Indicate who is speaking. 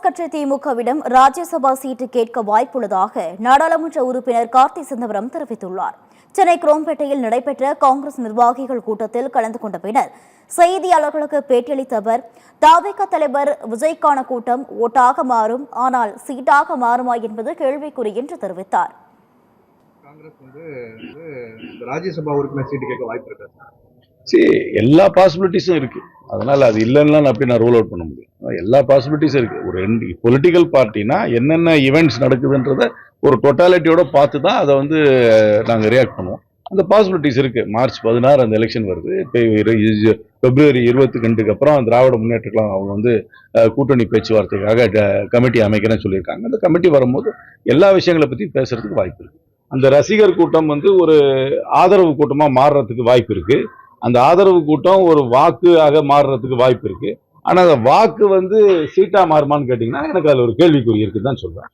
Speaker 1: காங்கிரஸ் கட்சி திமுகவிடம் ராஜ்யசபா சீட்டு கேட்க வாய்ப்புள்ளதாக நாடாளுமன்ற உறுப்பினர் கார்த்தி சிதம்பரம் தெரிவித்துள்ளார். சென்னை குரோம்பேட்டையில் நடைபெற்ற காங்கிரஸ் நிர்வாகிகள் கூட்டத்தில் கலந்து கொண்ட பின்னர் செய்தியாளர்களுக்கு பேட்டியளித்த அவர், தவிக தலைவர் விஜய்க்கான கூட்டம் ஓட்டாக மாறும், ஆனால் சீட்டாக மாறுமா என்பது கேள்விக்குறி என்று தெரிவித்தார்.
Speaker 2: ராஜ்யசபா உறுப்பினர் சீட்டு கேட்க வாய்ப்பு இருக்கு.
Speaker 3: எல்லா பாசிபிலிட்டிஸும் இருக்கு. அதனால அது இல்லைன்னா நான் ரூல் அவுட் பண்ண முடியும். எல்லா பாசிபிலிட்டிஸும் இருக்கு. ஒரு பொலிட்டிக்கல் பார்ட்டினா என்னென்ன ஈவெண்ட்ஸ் நடக்குதுன்றத ஒரு டோட்டாலிட்டியோட பார்த்து தான் அதை நாங்கள் ரியாக்ட் பண்ணுவோம். அந்த பாசிபிலிட்டிஸ் இருக்கு. மார்ச் 16 அந்த எலெக்ஷன் வருது. பிப்ரவரி 22க்கு அப்புறம் திராவிட முன்னேற்ற கழகம் அவங்க கூட்டணி பேச்சுவார்த்தைக்காக கமிட்டி அமைக்கிறேன்னு சொல்லியிருக்காங்க. அந்த கமிட்டி வரும்போது எல்லா விஷயங்களை பற்றி பேசுறதுக்கு வாய்ப்பு இருக்கு. அந்த ரசிகர் கூட்டம் ஒரு ஆதரவு கூட்டமா மாறுறதுக்கு வாய்ப்பு இருக்கு. அந்த ஆதரவு கூட்டம் ஒரு வாக்காக மாறுறதுக்கு வாய்ப்பு இருக்கு. ஆனா அந்த வாக்கு சீட்டா மாறுமான்னு கேட்டீங்கன்னா எனக்கு அதுல ஒரு கேள்விக்குறி இருக்குன்னு தான் சொல்றேன்.